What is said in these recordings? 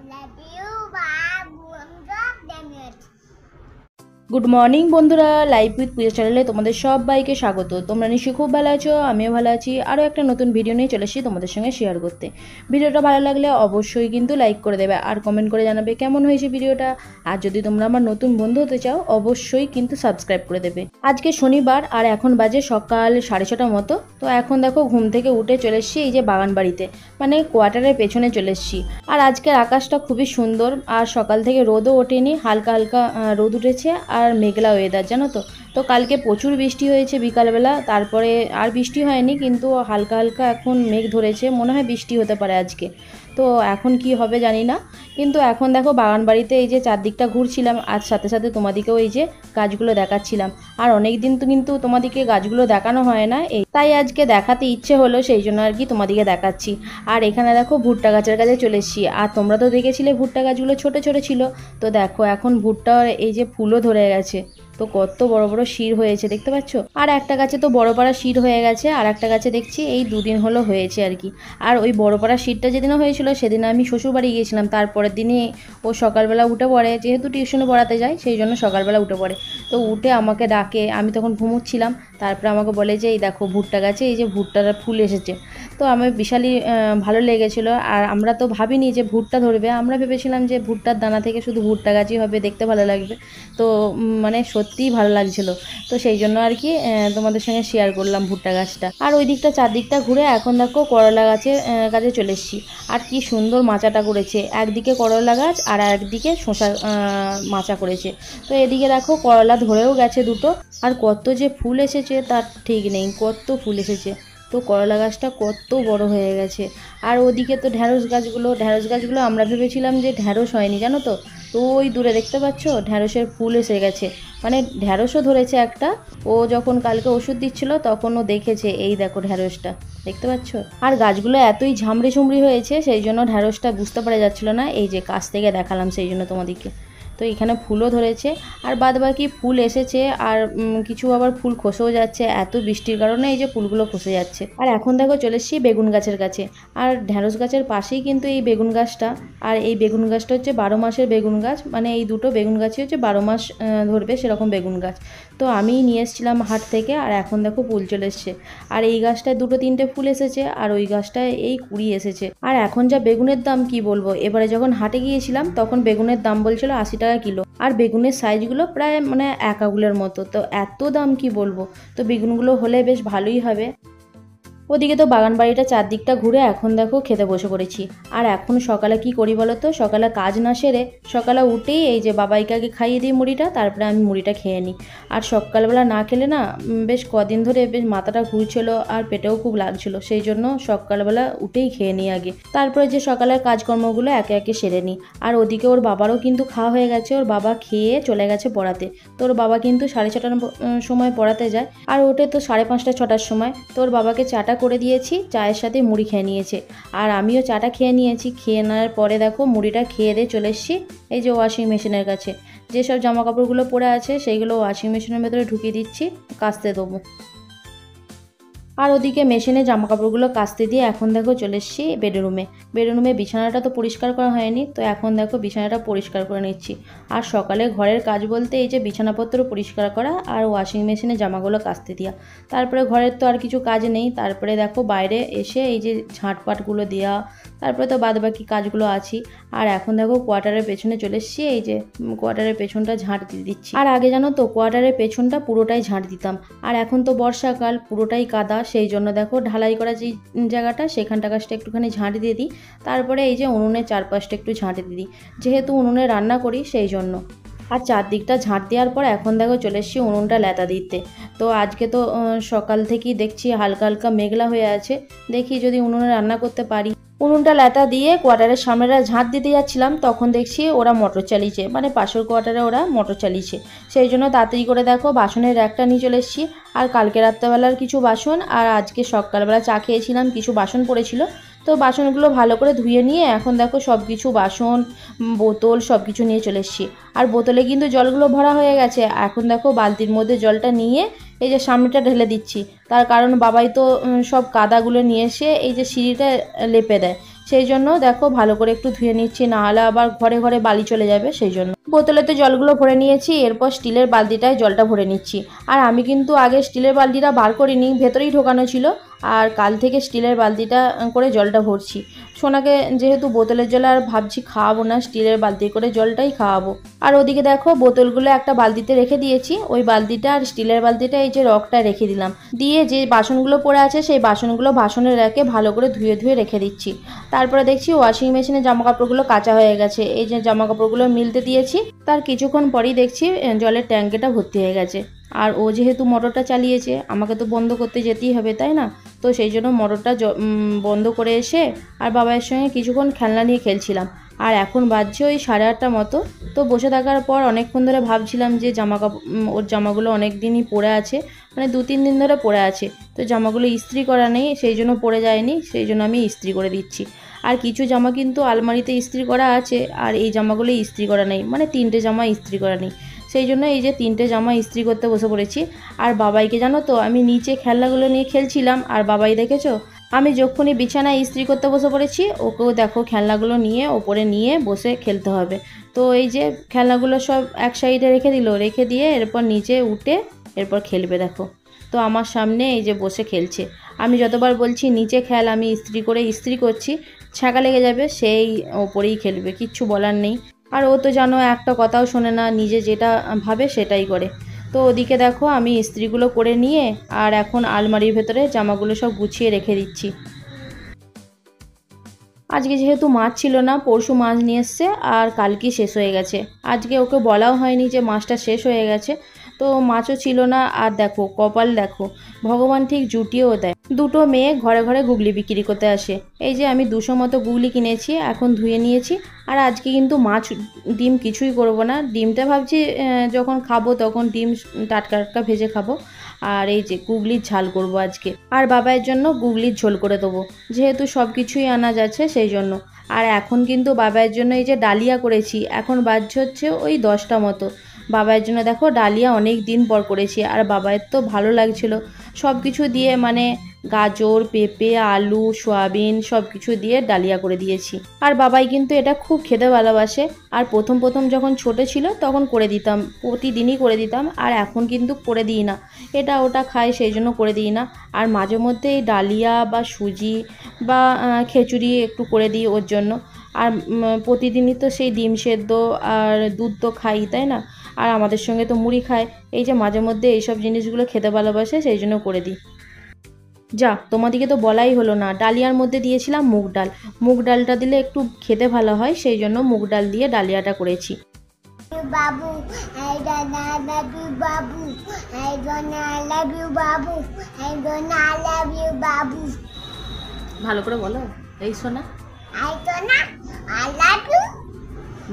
love you. Bye. Good morning বন্ধুরা, live with পূজা চ্যানেলে তোমাদের সবাইকে স্বাগত। তোমরা নিশ্চয়ই খুব ভালো আছো, আমিও ভালো আছি। আরও একটা নতুন ভিডিও নিয়ে চলে এসেছি তোমাদের সঙ্গে শেয়ার করতে। ভিডিওটা ভালো লাগলে অবশ্যই কিন্তু লাইক করে দেবে আর কমেন্ট করে জানাবে কেমন হয়েছে ভিডিওটা। আর যদি তোমরা আমার নতুন বন্ধু হতে চাও অবশ্যই কিন্তু সাবস্ক্রাইব করে দেবে। আজকে শনিবার আর এখন বাজে সকাল 6:30 মতো। তো এখন দেখো ঘুম থেকে উঠে চলে এসেছি এই যে বাগান বাড়িতে, মানে কোয়ার্টারের পেছনে চলে এসেছি। আর আজকের আকাশটা খুবই সুন্দর, আর সকাল থেকে রোদও ওঠেনি, হালকা হালকা রোদ উঠেছে আর মেঘলা ওয়েদার, জানো তো। তো কালকে প্রচুর বৃষ্টি হয়েছে বিকালবেলা, তারপরে আর বৃষ্টি হয়নি, কিন্তু হালকা হালকা এখন মেঘ ধরেছে, মনে হয় বৃষ্টি হতে পারে আজকে। তো এখন কি হবে জানি না, কিন্তু এখন দেখো বাগান বাড়িতে এই যে চারদিকটা ঘুরছিলাম, আর সাথে সাথে তোমাদিকেও এই যে গাছগুলো দেখাচ্ছিলাম। আর অনেক দিন তো কিন্তু তোমাদিকে গাছগুলো দেখানো হয় না, এই তাই আজকে দেখাতে ইচ্ছে হলো, সেই জন্য আর কি তোমাদিকে দেখাচ্ছি। আর এখানে দেখো ভুট্টা গাছের কাছে চলে এসেছি। আর তোমরা তো দেখেছিলে ভুট্টা গাছগুলো ছোট ছোট ছিল, তো দেখো এখন ভুট্টার এই যে ফুলও ধরে গেছে। তো কত বড় বড় শির হয়েছে দেখতে পাচ্ছ। আর একটা গাছে তো বড় পাড়া শির হয়ে গেছে, আর একটা গাছে দেখছি এই দুদিন হলো হয়েছে আর কি। আর ওই বড় পাড়া শিরটা যেদিনও হয়েছিল সেদিন আমি শ্বশুরবাড়ি গিয়েছিলাম, তারপরের দিনে ও সকালবেলা উঠে পড়ে, যেহেতু টিউশনে পড়াতে যায় সেই জন্য সকালবেলা উঠে পড়ে। তো উঠে আমাকে ডাকে, আমি তখন ঘুমোচ্ছিলাম, তারপরে আমাকে বলে যে এই দেখো ভুট্টা গাছে এই যে ভুট্টার ফুল এসেছে। তো আমার বিশালই ভালো লেগেছিলো। আর আমরা তো ভাবিনি যে ভুট্টা ধরবে, আমরা ভেবেছিলাম যে ভুট্টার দানা থেকে শুধু ভুট্টা গাছই হবে, দেখতে ভালো লাগবে। তো মানে সত্যিই ভালো লাগছিলো। তো সেই জন্য আর কি তোমাদের সঙ্গে শেয়ার করলাম ভুট্টা গাছটা। আর ওই দিকটা চারদিকটা ঘুরে এখন দেখো করলা গাছের কাছে চলে এসেছি। আর কি সুন্দর মাচাটা করেছে, একদিকে করলা গাছ আর একদিকে শসা মাচা করেছে। তো এদিকে দেখো করলা ধরেও গেছে দুটো, আর কত যে ফুল এসেছে তার ঠিক নেই, কত ফুল এসেছে। তো করলা গাছটা কত বড় হয়ে গেছে। আর ওদিকে তো ঢ্যাঁড়স গাছগুলো আমরা ভেবেছিলাম যে ঢ্যাঁড়স হয়নি, জানো তো। তো ওই দূরে দেখতে পাচ্ছ ঢ্যাঁড়সের ফুল এসে গেছে, মানে ঢ্যাঁড়সও ধরেছে একটা। ও যখন কালকে ওষুধ দিচ্ছিল তখন ও দেখেছে, এই দেখো ঢ্যাঁড়সটা দেখতে পাচ্ছ। আর গাছগুলো এতই ঝামড়ি ঝুমড়ি হয়েছে সেই জন্য ঢ্যাঁড়সটা বুঝতে পারা যাচ্ছিল না, এই যে কাছ থেকে দেখালাম সেই জন্য তোমাদেরকে। তো এখানে ফুলও ধরেছে, আর বাদ বাকি ফুল এসেছে, আর কিছু আবার ফুল খসেও যাচ্ছে, এত বৃষ্টির কারণে এই যে ফুলগুলো খসে যাচ্ছে। আর এখন দেখো চলে এসেছি বেগুন গাছের কাছে। আর ঢ্যাঁড়স গাছের পাশেই কিন্তু এই বেগুন গাছটা। আর এই বেগুন গাছটা হচ্ছে 12 মাসের বেগুন গাছ, মানে এই দুটো বেগুন গাছই হচ্ছে 12 মাস ধরবে সেরকম বেগুন গাছ। তো আমি নিয়ে এসেছিলাম হাট থেকে, আর এখন দেখো ফুল চলে এসছে। আর এই গাছটায় 2-3টে ফুল এসেছে, আর ওই গাছটায় এই কুড়ি এসেছে। আর এখন যা বেগুনের দাম কি বলবো, এবারে যখন হাটে গিয়েছিলাম তখন বেগুনের দাম বলছিল 80 টাকা কিলো। আর বেগুনের সাইজগুলো প্রায় মানে এক আঙুলের মতো, তো এত দাম কি বলবো। তো বেগুনগুলো হলে বেশ ভালোই হবে। ওদিকে তো বাগান বাড়িটা চারদিকটা ঘুরে এখন দেখো খেতে বসে পড়েছি। আর এখন সকালে কি করি বলো তো, সকালে কাজ না সেরে সকালে উঠেই এই যে বাবাইকে আগে খাইয়ে দিই মুড়িটা, তারপরে আমি মুড়িটা খেয়ে নিই। আর সকালবেলা না খেলে না বেশ কদিন ধরে বেশ মাথাটা ঘুরছিল আর পেটেও খুব লাগছিল, সেই জন্য সকালবেলা উঠেই খেয়ে নিই আগে, তারপরে যে সকালের কাজকর্মগুলো একে একে সেরে নিই। আর ওদিকে ওর বাবারও কিন্তু খাওয়া হয়ে গেছে, ওর বাবা খেয়ে চলে গেছে পড়াতে। তো ওর বাবা কিন্তু 6:30টার সময় পড়াতে যায়, আর ওঠে তো 5:30-6টার সময়। তো ওর বাবাকে চাটা করে দিয়েছি, চায়ের সাথে মুড়ি খেয়ে নিয়েছে। আর আমিও চাটা খেয়ে নিয়েছি, খেয়ে নেওয়ার পরে দেখো মুড়িটা খেয়ে দিয়ে চলে এসেছি এই যে ওয়াশিং মেশিনের কাছে। যেসব জামা কাপড়গুলো পরে আছে সেইগুলো ওয়াশিং মেশিনের ভেতরে ঢুকিয়ে দিচ্ছি, কাচতে দেবো। আর ওদিকে মেশিনে জামা কাপড়গুলো কাচতে দিয়ে এখন দেখো চলে এসেছি বেডরুমে বিছানাটা তো পরিষ্কার করা হয়নি, তো এখন দেখো বিছানাটা পরিষ্কার করে নিচ্ছি। আর সকালে ঘরের কাজ বলতে এই যে বিছানাপত্র পরিষ্কার করা আর ওয়াশিং মেশিনে জামাগুলো কাচতে দেওয়া, তারপরে ঘরের তো আর কিছু কাজ নেই। তারপরে দেখো বাইরে এসে এই যে ঝাঁটপাটগুলো দেওয়া, তারপরে তো বাদ বাকি কাজগুলো আছি। আর এখন দেখো কোয়ার্টারের পেছনে চলে এসেছি, এই যে কোয়ার্টারের পেছনটা ঝাঁট দিয়ে দিচ্ছি। আর আগে জানো তো কোয়ার্টারের পেছনটা পুরোটাই ঝাঁট দিতাম, আর এখন তো বর্ষাকাল পুরোটাই কাদা, সেই জন্য দেখো ঢালাই করা যে জায়গাটা সেখানটা গাছটা একটুখানি ঝাঁট দিয়ে দিই। তারপরে এই যে উনুনের চারপাশটা একটু ঝাঁট দিয়ে দিই, যেহেতু উনুনে রান্না করি সেই জন্য। আর চারদিকটা ঝাঁট দেওয়ার পর এখন দেখো চলে এসেছি উনুনটা লেতা দিতে। তো আজকে তো সকাল থেকেই দেখছি হালকা হালকা মেঘলা হয়ে আছে, দেখি যদি উনুনে রান্না করতে পারি। উনুনটা লেতা দিয়ে কোয়ার্টারের সামনেটা ঝাঁট দিতে যাচ্ছিলাম, তখন দেখছি ওরা মোটর চালিয়েছে, মানে পাশের কোয়ার্টারে ওরা মোটর চালিয়েছে। সেই জন্য তাড়াতাড়ি করে দেখো বাসনের র্যাকটা নিয়ে চলে এসেছি। আর কালকে রাত্রেবেলার কিছু বাসন আর আজকে সকালবেলা চা খেয়েছিলাম কিছু বাসন পড়েছিল, তো বাসনগুলো ভালো করে ধুয়ে নিয়ে এখন দেখো সব কিছু বাসন বোতল সব কিছু নিয়ে চলে এসেছি। আর বোতলে কিন্তু জলগুলো ভরা হয়ে গেছে, এখন দেখো বালতির মধ্যে জলটা নিয়ে এই যে সামনেটা ঢেলে দিচ্ছি। তার কারণ বাবাই তো সব কাদাগুলো নিয়ে এসে এই যে সিঁড়িটা লেপে দেয়, সেই জন্য দেখো ভালো করে একটু ধুয়ে নিচ্ছি, না হলে আবার ঘরে ঘরে বালি চলে যাবে। সেই জন্য বোতলেতে জলগুলো ভরে নিয়েছি, এরপর স্টিলের বালতিটায় জলটা ভরে নিচ্ছি। আর আমি কিন্তু আগে স্টিলের বালতিটা বার করিনি, ভেতরেই ঢোকানো ছিল। আর কাল থেকে স্টিলের বালতিটা করে জলটা ভরছি। সোনাকে যেহেতু বোতলের জল আর ভাবছি খাওয়াবো না, স্টিলের বালতি করে জলটাই খাওয়াবো। আর ওদিকে দেখো বোতলগুলো একটা বালতিতে রেখে দিয়েছি, ওই বালতিটা আর স্টিলের বালতিটা এই যে রকটা রেখে দিলাম, দিয়ে যে বাসনগুলো পড়ে আছে সেই বাসনগুলো বাসনের রেখে ভালো করে ধুয়ে ধুয়ে রেখে দিচ্ছি। তারপরে দেখছি ওয়াশিং মেশিনে জামা কাপড়গুলো কাচা হয়ে গেছে, এই যে জামা কাপড়গুলো মিলতে দিয়েছি, তার কিছুক্ষণ পরেই দেখছি জলের ট্যাঙ্কিটা ভর্তি হয়ে গেছে। আর ও যেহেতু মোটরটা চালিয়েছে, আমাকে তো বন্ধ করতে যেতেই হবে, তাই না? তো সেই জন্য মোটরটা বন্ধ করে এসে আর বাবার সঙ্গে কিছুক্ষণ খেলনা নিয়ে খেলছিলাম। আর এখন বাজছে ওই 8:30 মতো। তো বসে থাকার পর অনেকক্ষণ ধরে ভাবছিলাম যে ওর জামাগুলো অনেক দিনই পরে আছে, মানে 2-3 দিন ধরে পরে আছে। তো জামাগুলো ইস্ত্রি করা নেই, সেই জন্য পরে যায়নি, সেই জন্য আমি ইস্ত্রি করে দিচ্ছি। আর কিছু জামা কিন্তু আলমারিতে ইস্ত্রি করা আছে, আর এই জামাগুলো ইস্ত্রি করা নেই, মানে 3টে জামা ইস্ত্রি করা নেই। সেই জন্য এই যে 3টে জামা ইস্ত্রি করতে বসে পড়েছি। আর বাবাইকে জানো তো, আমি নিচে খেলনাগুলো নিয়ে খেলছিলাম, আর বাবাই দেখেছো আমি যখনই বিছানায় ইস্ত্রি করতে বসে পড়েছি, ওকেও দেখো খেলনাগুলো নিয়ে ওপরে নিয়ে বসে খেলতে হবে। তো এই যে খেলনাগুলো সব এক সাইডে রেখে দিল, রেখে দিয়ে এরপর নিচে উঠে এরপর খেলবে দেখো। তো আমার সামনে এই যে বসে খেলছে। আমি যতবার বলছি নিচে খেল, আমি ইস্ত্রি করছি, ছ্যাঁকা লেগে যাবে, সেই ওপরেই খেলবে, কিচ্ছু বলার নেই। আর ও তো জানো একটা কথাও শোনে না, নিজে যেটা ভাবে সেটাই করে। তো ওদিকে দেখো আমি ইস্ত্রিগুলো করে নিয়ে আর এখন আলমারির ভেতরে জামাগুলো সব গুছিয়ে রেখে দিচ্ছি। আজকে যেহেতু মাছ ছিল না, পরশু মাছ নিয়ে এসছে আর কালকেই শেষ হয়ে গেছে। আজকে ওকে বলাও হয়নি যে মাছটা শেষ হয়ে গেছে, তো মাছও ছিল না। আর দেখো কপাল দেখো, ভগবান ঠিক জুটিয়েও দেয়। দুটো মেয়ে ঘরে ঘরে গুগলি বিক্রি করতে আসে। এই যে আমি 200 মতো গুগলি কিনেছি, এখন ধুয়ে নিয়েছি। আর আজকে কিন্তু মাছ ডিম কিছুই করব না, ডিমটা ভাবছি যখন খাবো তখন ডিম টাটকা টাটকা ভেজে খাবো। আর এই যে গুগলির ঝাল করব আজকে, আর বাবাইয়ের জন্য গুগলির ঝোল করে দেবো, যেহেতু সব কিছুই আনা যাচ্ছে সেই জন্য। আর এখন কিন্তু বাবাইয়ের জন্য এই যে ডালিয়া করেছি, এখন বাজছে হচ্ছে ওই 10টা মতো। বাবাইয়ের জন্য দেখো ডালিয়া অনেক দিন পর করেছি, আর বাবাইয়ের তো ভালো লাগছিল সব কিছু দিয়ে, মানে গাজর, পেঁপে, আলু, সয়াবিন সব কিছু দিয়ে ডালিয়া করে দিয়েছি। আর বাবাই কিন্তু এটা খুব খেতে ভালোবাসে। আর প্রথম প্রথম যখন ছোট ছিল তখন করে দিতাম, প্রতিদিনই করে দিতাম, আর এখন কিন্তু করে দিই না, এটা ওটা খায় সেই জন্য করে দিই না। আর মাঝে মধ্যে এই ডালিয়া বা সুজি বা খিচুড়ি একটু করে দিই ওর জন্য। আর প্রতিদিনই তো সেই ডিম সেদ্ধ আর দুধ তো খাই, তাই না? আর আমাদের সঙ্গে তো মুড়ি খায়, এই যে মাঝে মধ্যে এইসব জিনিসগুলো খেতে ভালোবাসে সেই জন্য করে দিই। যা, তোমাদেরকে তো বলাই হলো না, ডালিয়ার মধ্যে দিয়েছিলাম মুগ ডাল। মুগ ডালটা দিলে একটু খেতে ভালো হয়, সেই জন্য মুগ ডাল দিয়ে ডালিয়াটা করেছি। বাবু, I gonna love you, Babu, I gonna love you, Babu, I gonna love you, বাবু। ভালো করে বলো, এই শোনা। I gonna I love you,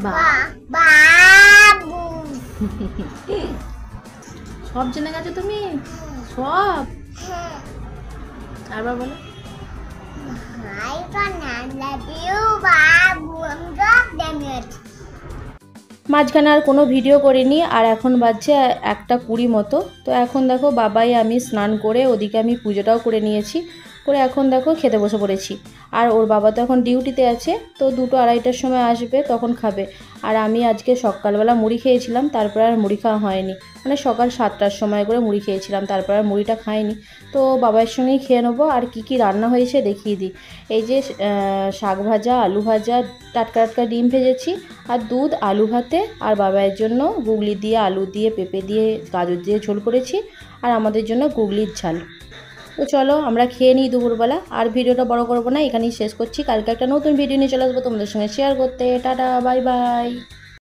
বাহ, বাবু। সব জেনে গেছো তুমি, সব। আবার বলো, I gonna love you, বাবু। আমি সব জানি। মাঝখানে আর কোনো ভিডিও করিনি। আর এখন বাজছে 1:20 মতো। তো এখন দেখো বাবাই আমি স্নান করে ওদিকে আমি পুজোটাও করে নিয়েছি, করে এখন দেখো খেতে বসে পড়েছি। আর ওর বাবা তো এখন ডিউটিতে আছে, তো 2-2:30টার সময় আসবে, তখন খাবে। আর আমি আজকে সকালবেলা মুড়ি খেয়েছিলাম, তারপর আর মুড়ি খাওয়া হয়নি, মানে সকাল 7টার সময় করে মুড়ি খেয়েছিলাম, তারপর আর মুড়িটা খাইনি। তো বাবার সঙ্গেই খেয়ে নেবো। আর কি কি রান্না হয়েছে দেখিয়ে দিই। এই যে শাক ভাজা, আলু ভাজা, টাটকা টাটকা ডিম ভেজেছি, আর দুধ, আলু ভাতে, আর বাবাইয়ের জন্য গুগলি দিয়ে, আলু দিয়ে, পেঁপে দিয়ে, গাজর দিয়ে ঝোল করেছি, আর আমাদের জন্য গুগলির ঝাল। তো চলো আমরা খেয়ে নিই দুপুরবেলা। আর ভিডিওটা বড় করবো না, এখানেই শেষ করছি। কালকে একটা নতুন ভিডিও নিয়ে চলে আসবো তোমাদের সঙ্গে শেয়ার করতে। Tata, bye bye.